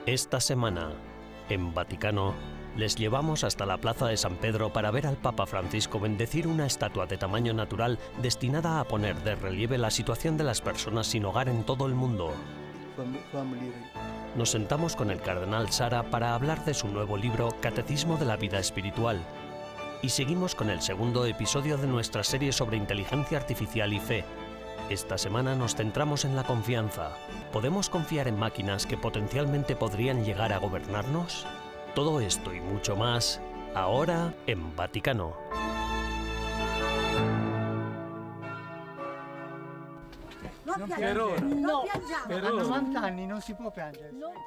Esta semana, en Vaticano, les llevamos hasta la Plaza de San Pedro para ver al Papa Francisco bendecir una estatua de tamaño natural destinada a poner de relieve la situación de las personas sin hogar en todo el mundo. Nos sentamos con el cardenal Sara para hablar de su nuevo libro Catecismo de la Vida Espiritual. Y seguimos con el segundo episodio de nuestra serie sobre inteligencia artificial y fe. Esta semana nos centramos en la confianza. ¿Podemos confiar en máquinas que potencialmente podrían llegar a gobernarnos? Todo esto y mucho más, ahora en Vaticano.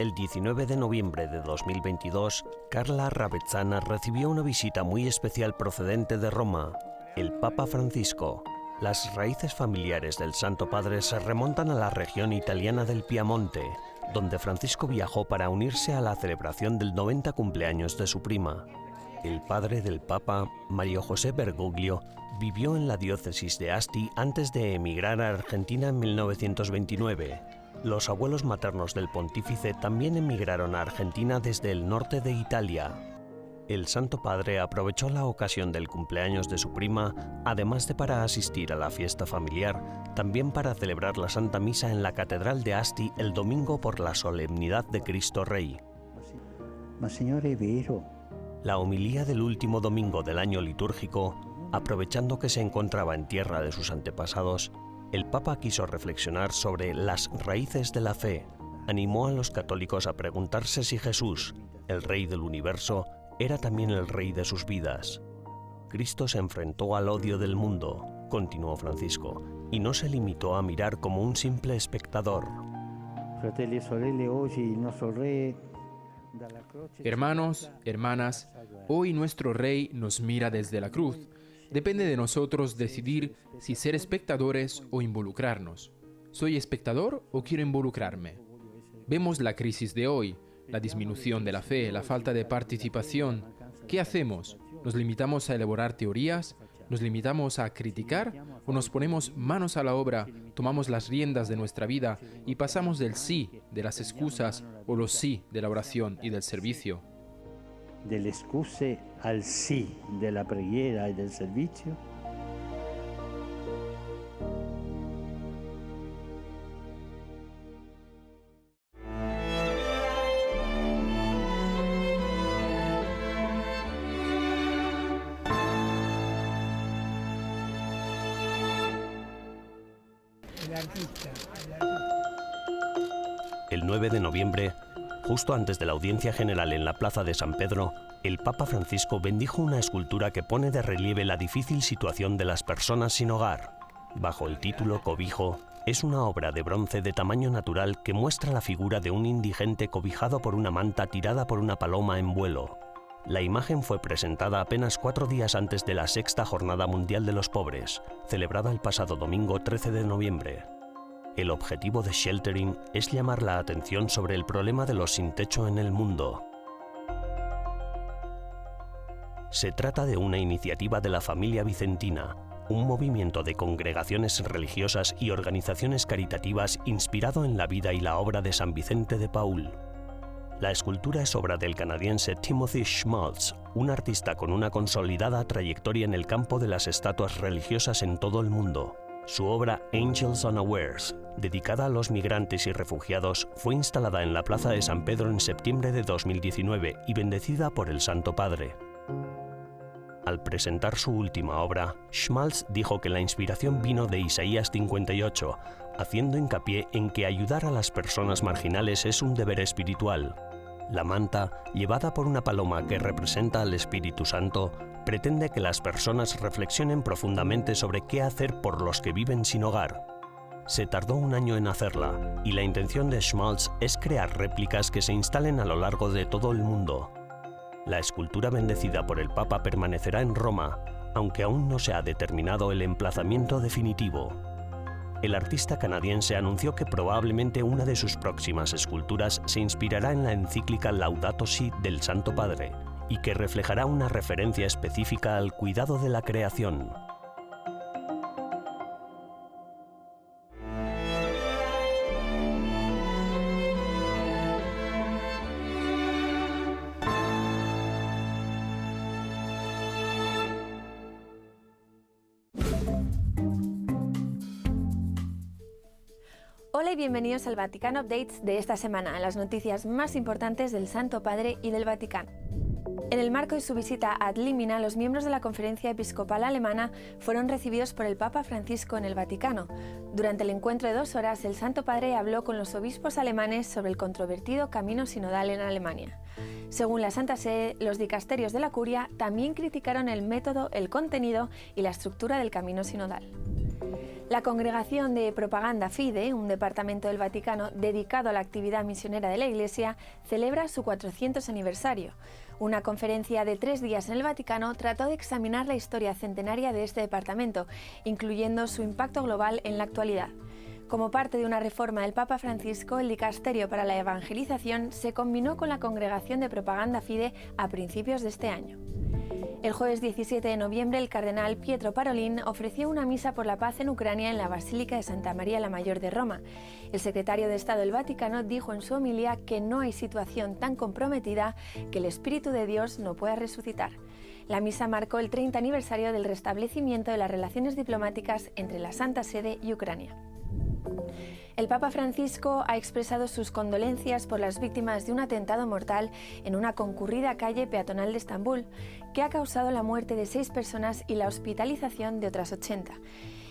El 19 de noviembre de 2022, Carla Ravezzana recibió una visita muy especial procedente de Roma, el Papa Francisco. Las raíces familiares del Santo Padre se remontan a la región italiana del Piamonte, donde Francisco viajó para unirse a la celebración del 90 cumpleaños de su prima. El padre del Papa, Mario José Bergoglio, vivió en la diócesis de Asti antes de emigrar a Argentina en 1929. Los abuelos maternos del pontífice también emigraron a Argentina desde el norte de Italia. El Santo Padre aprovechó la ocasión del cumpleaños de su prima, además de para asistir a la fiesta familiar, también para celebrar la Santa Misa en la Catedral de Asti el domingo por la solemnidad de Cristo Rey. Ma Signore, è vero. La homilía del último domingo del año litúrgico, aprovechando que se encontraba en tierra de sus antepasados, el Papa quiso reflexionar sobre las raíces de la fe. Animó a los católicos a preguntarse si Jesús, el Rey del universo, era también el Rey de sus vidas. Cristo se enfrentó al odio del mundo, continuó Francisco, y no se limitó a mirar como un simple espectador. Fratelli e sorelle, oggi il nostro re. Hermanos, hermanas, hoy nuestro Rey nos mira desde la cruz. Depende de nosotros decidir si ser espectadores o involucrarnos. ¿Soy espectador o quiero involucrarme? Vemos la crisis de hoy, la disminución de la fe, la falta de participación. ¿Qué hacemos? ¿Nos limitamos a elaborar teorías? ¿Nos limitamos a criticar? ¿O nos ponemos manos a la obra, tomamos las riendas de nuestra vida y pasamos del sí, de las excusas, o los sí de la oración y del servicio? Delle scuse al sì della preghiera e del servizio? El 9 de noviembre, justo antes de la audiencia general en la Plaza de San Pedro, el Papa Francisco bendijo una escultura que pone de relieve la difícil situación de las personas sin hogar. Bajo el título Cobijo, es una obra de bronce de tamaño natural que muestra la figura de un indigente cobijado por una manta tirada por una paloma en vuelo. La imagen fue presentada apenas 4 días antes de la 6ª Jornada Mundial de los Pobres, celebrada el pasado domingo 13 de noviembre. El objetivo de Sheltering es llamar la atención sobre el problema de los sin techo en el mundo. Se trata de una iniciativa de la familia vicentina, un movimiento de congregaciones religiosas y organizaciones caritativas inspirado en la vida y la obra de San Vicente de Paúl. La escultura es obra del canadiense Timothy Schmaltz, un artista con una consolidada trayectoria en el campo de las estatuas religiosas en todo el mundo. Su obra Angels Unawares, dedicada a los migrantes y refugiados, fue instalada en la Plaza de San Pedro en septiembre de 2019 y bendecida por el Santo Padre. Al presentar su última obra, Schmaltz dijo que la inspiración vino de Isaías 58, haciendo hincapié en que ayudar a las personas marginales es un deber espiritual. La manta, llevada por una paloma que representa al Espíritu Santo, pretende que las personas reflexionen profundamente sobre qué hacer por los que viven sin hogar. Se tardó 1 año en hacerla, y la intención de Schmaltz es crear réplicas que se instalen a lo largo de todo el mundo. La escultura bendecida por el Papa permanecerá en Roma, aunque aún no se ha determinado el emplazamiento definitivo. El artista canadiense anunció que probablemente una de sus próximas esculturas se inspirará en la encíclica Laudato Si del Santo Padre y que reflejará una referencia específica al cuidado de la creación. Hola y bienvenidos al Vaticano Updates de esta semana, las noticias más importantes del Santo Padre y del Vaticano. En el marco de su visita ad limina, los miembros de la Conferencia Episcopal Alemana fueron recibidos por el Papa Francisco en el Vaticano. Durante el encuentro de 2 horas, el Santo Padre habló con los obispos alemanes sobre el controvertido camino sinodal en Alemania. Según la Santa Sede, los dicasterios de la Curia también criticaron el método, el contenido y la estructura del camino sinodal. La Congregación de Propaganda Fide, un departamento del Vaticano dedicado a la actividad misionera de la Iglesia, celebra su 400 aniversario. Una conferencia de 3 días en el Vaticano trató de examinar la historia centenaria de este departamento, incluyendo su impacto global en la actualidad. Como parte de una reforma del Papa Francisco, el Dicasterio para la Evangelización se combinó con la Congregación de Propaganda Fide a principios de este año. El jueves 17 de noviembre, el cardenal Pietro Parolin ofreció una misa por la paz en Ucrania en la Basílica de Santa María la Mayor de Roma. El secretario de Estado del Vaticano dijo en su homilía que no hay situación tan comprometida que el Espíritu de Dios no pueda resucitar. La misa marcó el 30 aniversario del restablecimiento de las relaciones diplomáticas entre la Santa Sede y Ucrania. El Papa Francisco ha expresado sus condolencias por las víctimas de un atentado mortal en una concurrida calle peatonal de Estambul, que ha causado la muerte de 6 personas y la hospitalización de otras 80.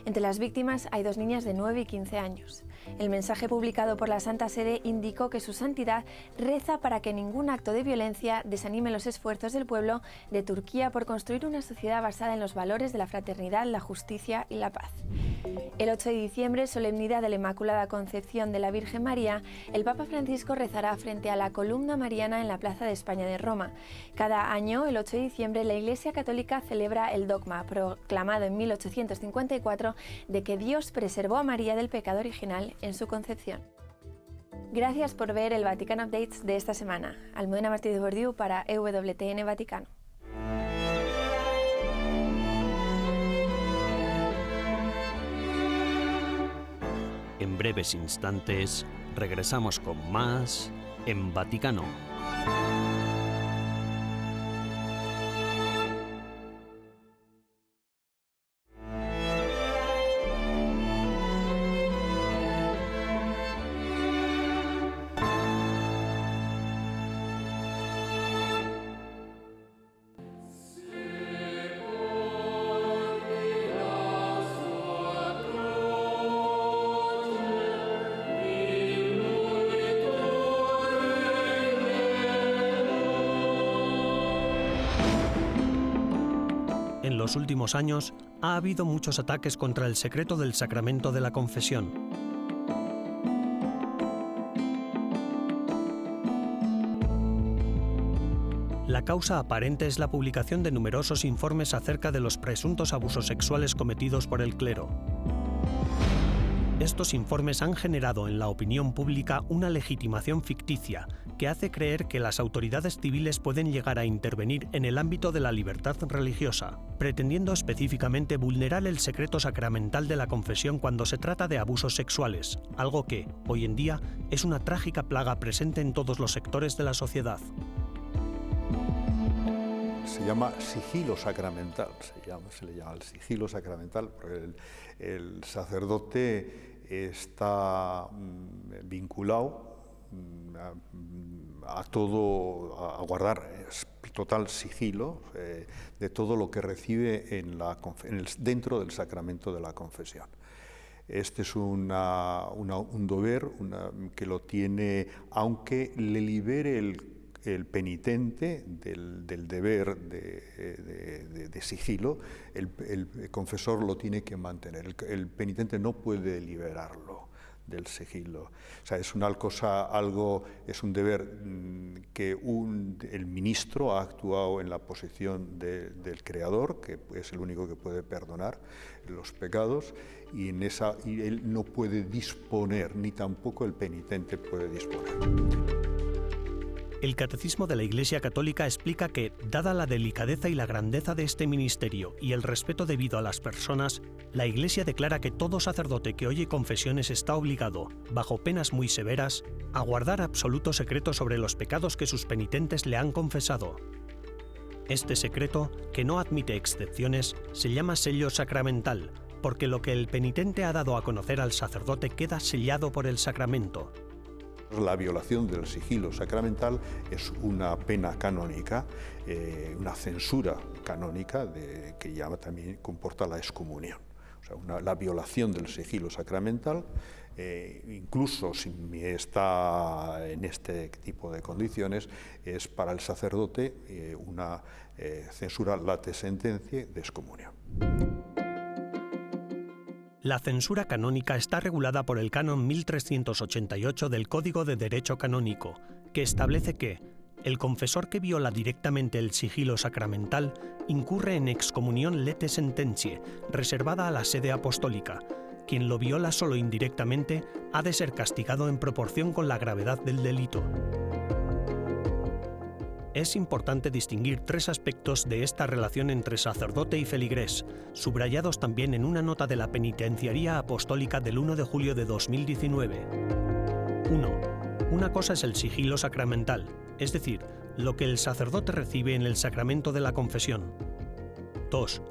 Entre las víctimas hay 2 niñas de 9 y 15 años. El mensaje publicado por la Santa Sede indicó que su santidad reza para que ningún acto de violencia desanime los esfuerzos del pueblo de Turquía por construir una sociedad basada en los valores de la fraternidad, la justicia y la paz. El 8 de diciembre, solemnidad de la Inmaculada Concepción de la Virgen María, el Papa Francisco rezará frente a la columna mariana en la Plaza de España de Roma. Cada año, el 8 de diciembre, la Iglesia Católica celebra el dogma proclamado en 1854 de que Dios preservó a María del pecado original en su concepción. Gracias por ver el Vaticano Updates de esta semana. Almudena Martí de Bordiú para EWTN Vaticano. En breves instantes regresamos con más en Vaticano. En los últimos años ha habido muchos ataques contra el secreto del sacramento de la confesión. La causa aparente es la publicación de numerosos informes acerca de los presuntos abusos sexuales cometidos por el clero. Estos informes han generado en la opinión pública una legitimación ficticia que hace creer que las autoridades civiles pueden llegar a intervenir en el ámbito de la libertad religiosa, pretendiendo específicamente vulnerar el secreto sacramental de la confesión cuando se trata de abusos sexuales, algo que, hoy en día, es una trágica plaga presente en todos los sectores de la sociedad. Se llama sigilo sacramental, se le llama el sigilo sacramental, porque el sacerdote está vinculado a todo, a guardar total sigilo de todo lo que recibe dentro del sacramento de la confesión. Este es un deber que lo tiene, aunque le libere el penitente del deber de sigilo, el confesor lo tiene que mantener. El penitente no puede liberarlo del sigilo. O sea, es es un deber que el ministro ha actuado en la posición del Creador, que es el único que puede perdonar los pecados, y él no puede disponer, ni tampoco el penitente puede disponer. El Catecismo de la Iglesia Católica explica que, dada la delicadeza y la grandeza de este ministerio y el respeto debido a las personas, la Iglesia declara que todo sacerdote que oye confesiones está obligado, bajo penas muy severas, a guardar absoluto secreto sobre los pecados que sus penitentes le han confesado. Este secreto, que no admite excepciones, se llama sello sacramental, porque lo que el penitente ha dado a conocer al sacerdote queda sellado por el sacramento. La violación del sigilo sacramental es una pena canónica, una censura canónica que ya también comporta la excomunión. O sea, la violación del sigilo sacramental, incluso si está en este tipo de condiciones, es para el sacerdote una censura late sentencia de excomunión. La censura canónica está regulada por el Canon 1388 del Código de Derecho Canónico, que establece que el confesor que viola directamente el sigilo sacramental incurre en excomunión lete sententiae, reservada a la sede apostólica. Quien lo viola solo indirectamente ha de ser castigado en proporción con la gravedad del delito. Es importante distinguir tres aspectos de esta relación entre sacerdote y feligrés, subrayados también en una nota de la Penitenciaría Apostólica del 1 de julio de 2019. 1. Una cosa es el sigilo sacramental, es decir, lo que el sacerdote recibe en el sacramento de la confesión. 2.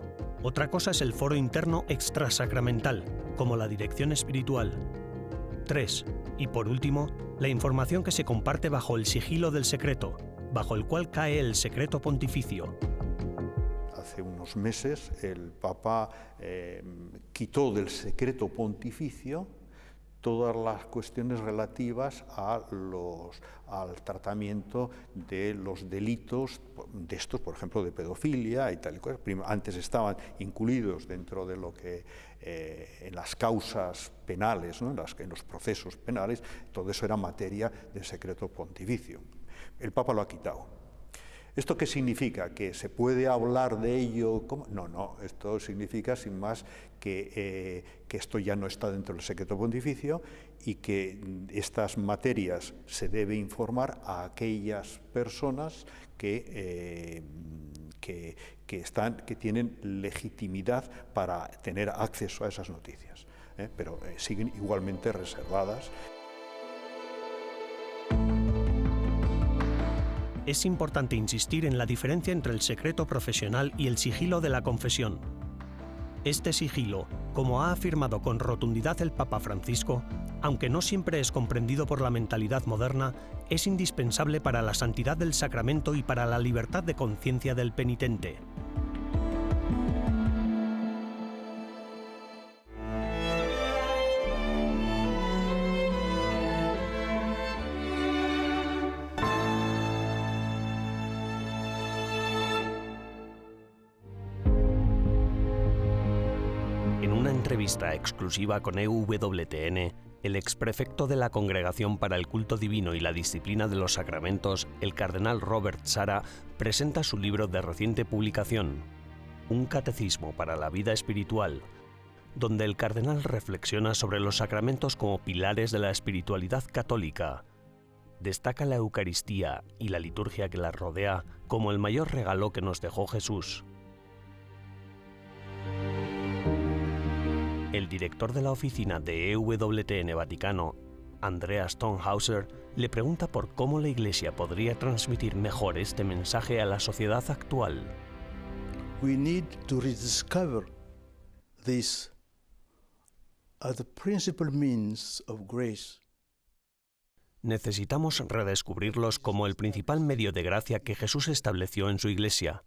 Otra cosa es el foro interno extrasacramental, como la dirección espiritual. 3. Y por último, la información que se comparte bajo el sigilo del secreto, bajo el cual cae el secreto pontificio. Hace unos meses el Papa quitó del secreto pontificio todas las cuestiones relativas al tratamiento de los delitos de estos, por ejemplo, de pedofilia y tal y cual. Antes estaban incluidos dentro de lo que en las causas penales, ¿no? en los procesos penales, todo eso era materia de secreto pontificio. El Papa lo ha quitado. ¿Esto qué significa? ¿Que se puede hablar de ello? ¿Cómo? No, esto significa, sin más, que esto ya no está dentro del secreto pontificio y que estas materias se debe informar a aquellas personas que tienen legitimidad para tener acceso a esas noticias, pero siguen igualmente reservadas. Es importante insistir en la diferencia entre el secreto profesional y el sigilo de la confesión. Este sigilo, como ha afirmado con rotundidad el Papa Francisco, aunque no siempre es comprendido por la mentalidad moderna, es indispensable para la santidad del sacramento y para la libertad de conciencia del penitente. En una entrevista exclusiva con EWTN, el exprefecto de la Congregación para el Culto Divino y la Disciplina de los Sacramentos, el cardenal Robert Sarah, presenta su libro de reciente publicación, Un catecismo para la vida espiritual, donde el cardenal reflexiona sobre los sacramentos como pilares de la espiritualidad católica. Destaca la Eucaristía y la liturgia que la rodea como el mayor regalo que nos dejó Jesús. El director de la oficina de EWTN Vaticano, Andreas Tonhauser, le pregunta por cómo la Iglesia podría transmitir mejor este mensaje a la sociedad actual. We need to rediscover this as the principal means of grace. Necesitamos redescubrirlos como el principal medio de gracia que Jesús estableció en su Iglesia.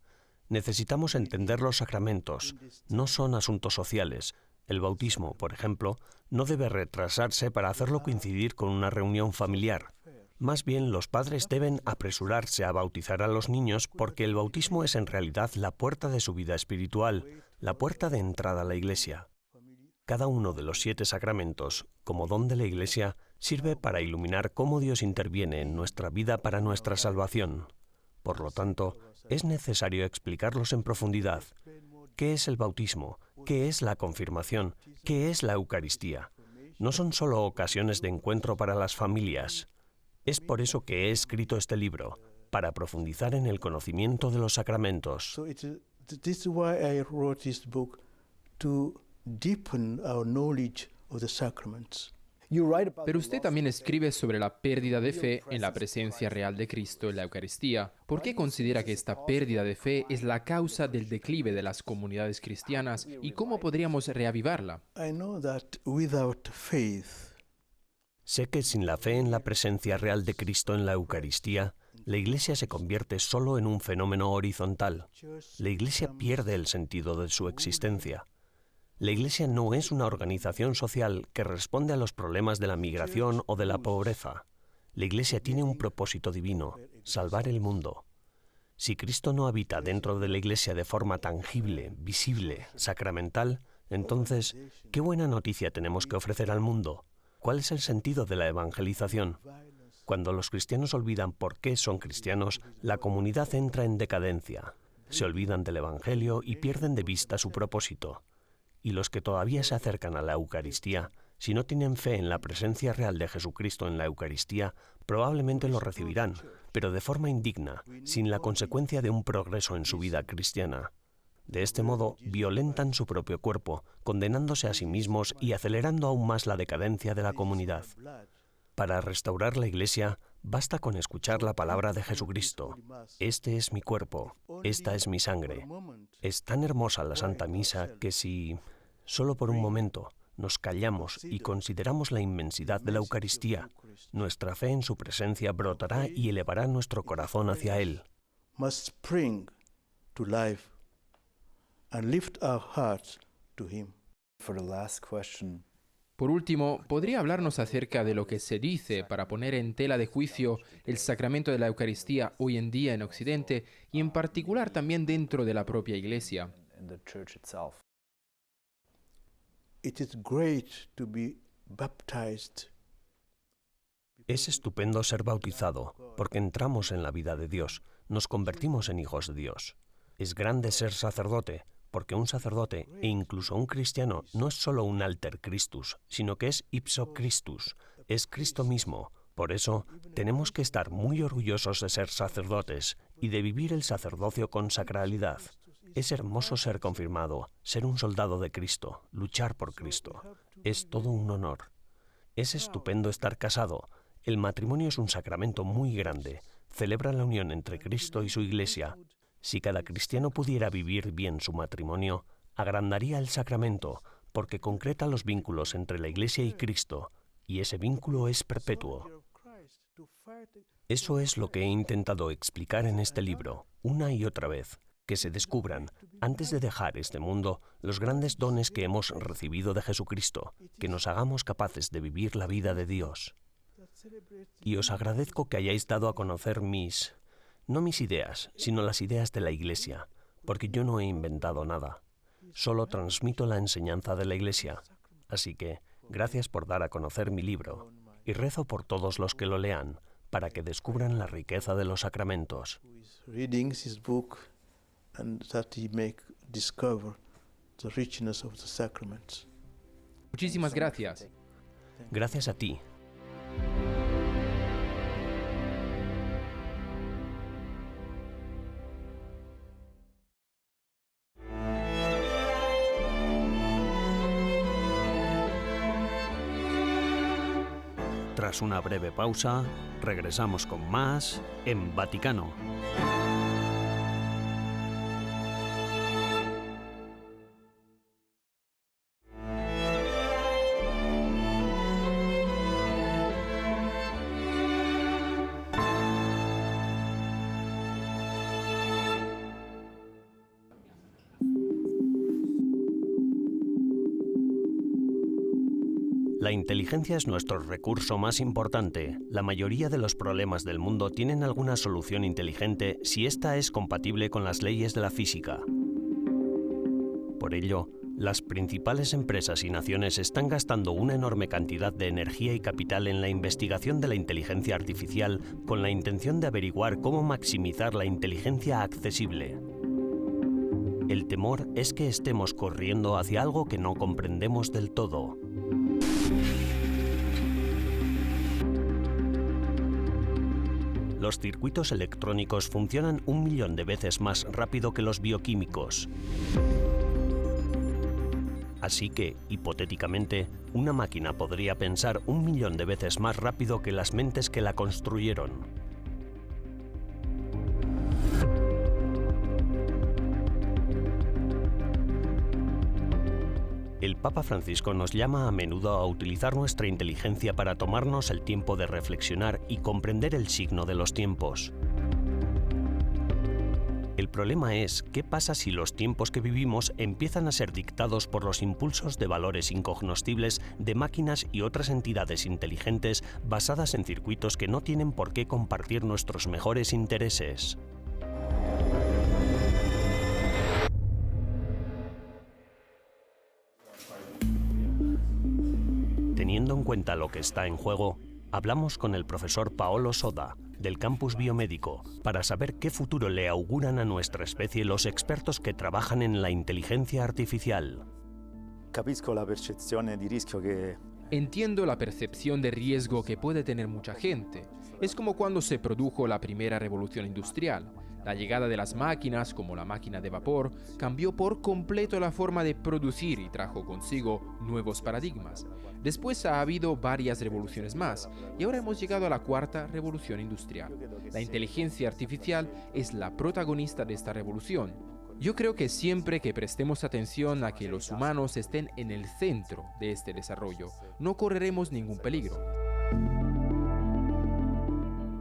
Necesitamos entender los sacramentos. No son asuntos sociales. El bautismo, por ejemplo, no debe retrasarse para hacerlo coincidir con una reunión familiar. Más bien, los padres deben apresurarse a bautizar a los niños porque el bautismo es en realidad la puerta de su vida espiritual, la puerta de entrada a la Iglesia. Cada uno de los 7 sacramentos, como don de la Iglesia, sirve para iluminar cómo Dios interviene en nuestra vida para nuestra salvación. Por lo tanto, es necesario explicarlos en profundidad. ¿Qué es el bautismo? ¿Qué es la confirmación? ¿Qué es la Eucaristía? No son solo ocasiones de encuentro para las familias. Es por eso que he escrito este libro, para profundizar en el conocimiento de los sacramentos. This is why I wrote this book, to deepen our knowledge of the sacraments. Pero usted también escribe sobre la pérdida de fe en la presencia real de Cristo en la Eucaristía. ¿Por qué considera que esta pérdida de fe es la causa del declive de las comunidades cristianas y cómo podríamos reavivarla? I know that without faith, Sé que sin la fe en la presencia real de Cristo en la Eucaristía, la Iglesia se convierte solo en un fenómeno horizontal. La Iglesia pierde el sentido de su existencia. La Iglesia no es una organización social que responde a los problemas de la migración o de la pobreza. La Iglesia tiene un propósito divino, salvar el mundo. Si Cristo no habita dentro de la Iglesia de forma tangible, visible, sacramental, entonces, ¿qué buena noticia tenemos que ofrecer al mundo? ¿Cuál es el sentido de la evangelización? Cuando los cristianos olvidan por qué son cristianos, la comunidad entra en decadencia. Se olvidan del Evangelio y pierden de vista su propósito. Y los que todavía se acercan a la Eucaristía, si no tienen fe en la presencia real de Jesucristo en la Eucaristía, probablemente lo recibirán, pero de forma indigna, sin la consecuencia de un progreso en su vida cristiana. De este modo, violentan su propio cuerpo, condenándose a sí mismos y acelerando aún más la decadencia de la comunidad. Para restaurar la Iglesia, basta con escuchar la palabra de Jesucristo. Este es mi cuerpo, esta es mi sangre. Es tan hermosa la Santa Misa que si, solo por un momento, nos callamos y consideramos la inmensidad de la Eucaristía, nuestra fe en su presencia brotará y elevará nuestro corazón hacia Él. must spring to life and lift our hearts to Him. For the last question, Por último, ¿podría hablarnos acerca de lo que se dice para poner en tela de juicio el sacramento de la Eucaristía hoy en día en Occidente y en particular también dentro de la propia Iglesia? in the church itself. It is great to be baptized. Es estupendo ser bautizado, porque entramos en la vida de Dios, nos convertimos en hijos de Dios. Es grande ser sacerdote, porque un sacerdote, e incluso un cristiano, no es solo un alter Christus, sino que es ipso Christus, es Cristo mismo. Por eso, tenemos que estar muy orgullosos de ser sacerdotes y de vivir el sacerdocio con sacralidad. Es hermoso ser confirmado, ser un soldado de Cristo, luchar por Cristo. Es todo un honor. Es estupendo estar casado. El matrimonio es un sacramento muy grande. Celebra la unión entre Cristo y su Iglesia. Si cada cristiano pudiera vivir bien su matrimonio, agrandaría el sacramento, porque concreta los vínculos entre la Iglesia y Cristo, y ese vínculo es perpetuo. Eso es lo que he intentado explicar en este libro, una y otra vez, que se descubran, antes de dejar este mundo, los grandes dones que hemos recibido de Jesucristo, que nos hagamos capaces de vivir la vida de Dios. Y os agradezco que hayáis dado a conocer no mis ideas, sino las ideas de la Iglesia, porque yo no he inventado nada. Solo transmito la enseñanza de la Iglesia. Así que, gracias por dar a conocer mi libro, y rezo por todos los que lo lean, para que descubran la riqueza de los sacramentos. Reading his book and that he may discover the richness of the sacraments. Muchísimas gracias. Gracias a ti. Tras una breve pausa, regresamos con más en Vaticano. La inteligencia es nuestro recurso más importante. La mayoría de los problemas del mundo tienen alguna solución inteligente si ésta es compatible con las leyes de la física. Por ello, las principales empresas y naciones están gastando una enorme cantidad de energía y capital en la investigación de la inteligencia artificial con la intención de averiguar cómo maximizar la inteligencia accesible. El temor es que estemos corriendo hacia algo que no comprendemos del todo. Los circuitos electrónicos funcionan 1 millón de veces más rápido que los bioquímicos. Así que, hipotéticamente, una máquina podría pensar 1.000.000 de veces más rápido que las mentes que la construyeron. El Papa Francisco nos llama a menudo a utilizar nuestra inteligencia para tomarnos el tiempo de reflexionar y comprender el signo de los tiempos. El problema es, ¿qué pasa si los tiempos que vivimos empiezan a ser dictados por los impulsos de valores incognoscibles de máquinas y otras entidades inteligentes basadas en circuitos que no tienen por qué compartir nuestros mejores intereses? Teniendo en cuenta lo que está en juego, hablamos con el profesor Paolo Soda, del Campus Biomédico, para saber qué futuro le auguran a nuestra especie los expertos que trabajan en la inteligencia artificial. Capisco la percezione di rischio che Entiendo la percepción de riesgo que puede tener mucha gente. Es como cuando se produjo la primera revolución industrial. La llegada de las máquinas, como la máquina de vapor, cambió por completo la forma de producir y trajo consigo nuevos paradigmas. Después ha habido varias revoluciones más, y ahora hemos llegado a la cuarta revolución industrial. La inteligencia artificial es la protagonista de esta revolución. Yo creo que siempre que prestemos atención a que los humanos estén en el centro de este desarrollo, no correremos ningún peligro.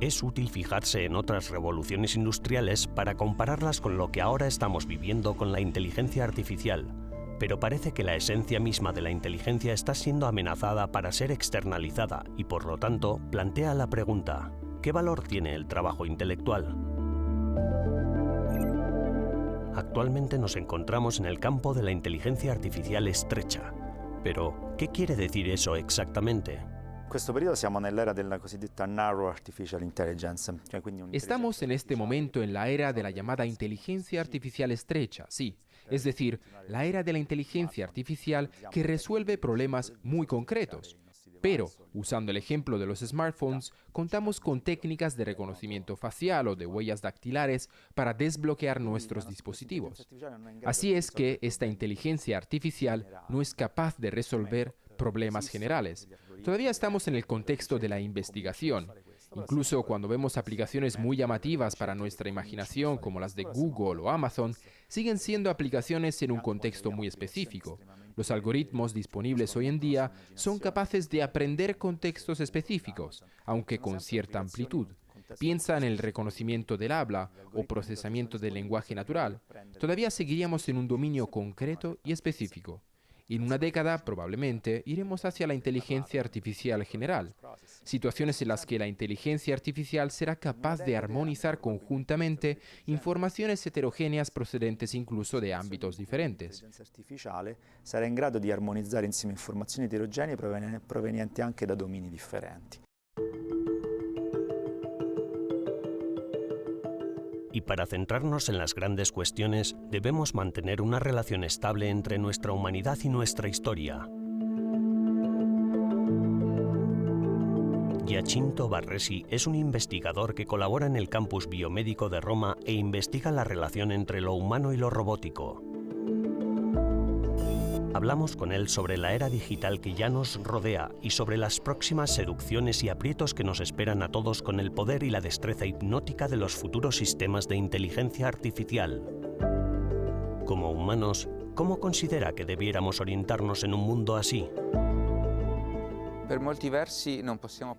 Es útil fijarse en otras revoluciones industriales para compararlas con lo que ahora estamos viviendo con la inteligencia artificial, pero parece que la esencia misma de la inteligencia está siendo amenazada para ser externalizada y, por lo tanto, plantea la pregunta: ¿qué valor tiene el trabajo intelectual? Actualmente nos encontramos en el campo de la inteligencia artificial estrecha. Pero, ¿qué quiere decir eso exactamente? questo periodo siamo nell'era della cosiddetta narrow artificial intelligence, cioè quindi Estamos en este momento en la era de la llamada inteligencia artificial estrecha, sí. Es decir, la era de la inteligencia artificial que resuelve problemas muy concretos. Pero, usando el ejemplo de los smartphones, contamos con técnicas de reconocimiento facial o de huellas dactilares para desbloquear nuestros dispositivos. Así es que esta inteligencia artificial no es capaz de resolver problemas generales. Todavía estamos en el contexto de la investigación. Incluso cuando vemos aplicaciones muy llamativas para nuestra imaginación, como las de Google o Amazon, siguen siendo aplicaciones en un contexto muy específico. Los algoritmos disponibles hoy en día son capaces de aprender contextos específicos, aunque con cierta amplitud. Piensa en el reconocimiento del habla o procesamiento del lenguaje natural. Todavía seguiríamos en un dominio concreto y específico. En una década, probablemente, iremos hacia la inteligencia artificial general, situaciones en las que la inteligencia artificial será capaz de armonizar conjuntamente informaciones heterogéneas procedentes incluso de ámbitos diferentes. L'intelligenza artificiale sarà in grado di armonizzare insieme informazioni eterogenee provenienti anche da domini differenti. Y para centrarnos en las grandes cuestiones, debemos mantener una relación estable entre nuestra humanidad y nuestra historia. Giacinto Barresi es un investigador que colabora en el Campus Biomédico de Roma e investiga la relación entre lo humano y lo robótico. Hablamos con él sobre la era digital que ya nos rodea y sobre las próximas seducciones y aprietos que nos esperan a todos con el poder y la destreza hipnótica de los futuros sistemas de inteligencia artificial. Como humanos, ¿cómo considera que debiéramos orientarnos en un mundo así?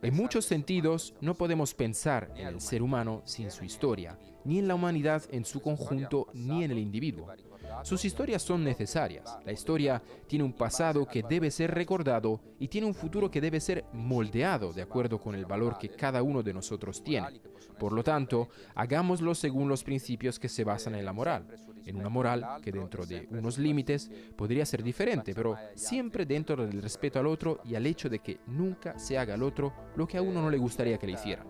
En muchos sentidos, no podemos pensar en el ser humano sin su historia, ni en la humanidad en su conjunto, ni en el individuo. Sus historias son necesarias. La historia tiene un pasado que debe ser recordado y tiene un futuro que debe ser moldeado de acuerdo con el valor que cada uno de nosotros tiene. Por lo tanto, hagámoslo según los principios que se basan en la moral. En una moral que dentro de unos límites podría ser diferente, pero siempre dentro del respeto al otro y al hecho de que nunca se haga al otro lo que a uno no le gustaría que le hicieran.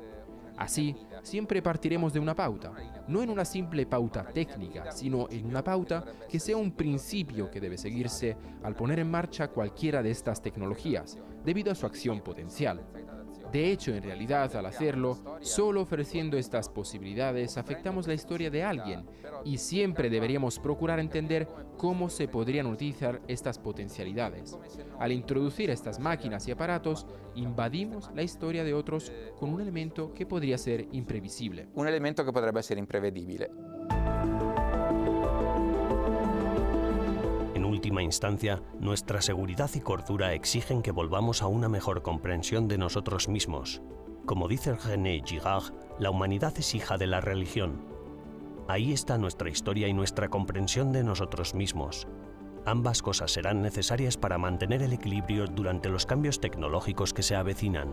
Así, siempre partiremos de una pauta, no en una simple pauta técnica, sino en una pauta que sea un principio que debe seguirse al poner en marcha cualquiera de estas tecnologías, debido a su acción potencial. De hecho, en realidad, al hacerlo, solo ofreciendo estas posibilidades afectamos la historia de alguien y siempre deberíamos procurar entender cómo se podrían utilizar estas potencialidades. Al introducir estas máquinas y aparatos, invadimos la historia de otros con un elemento que podría ser imprevisible. Un elemento che potrebbe essere imprevedibile. En última instancia, nuestra seguridad y cordura exigen que volvamos a una mejor comprensión de nosotros mismos. Como dice René Girard, la humanidad es hija de la religión. Ahí está nuestra historia y nuestra comprensión de nosotros mismos. Ambas cosas serán necesarias para mantener el equilibrio durante los cambios tecnológicos que se avecinan.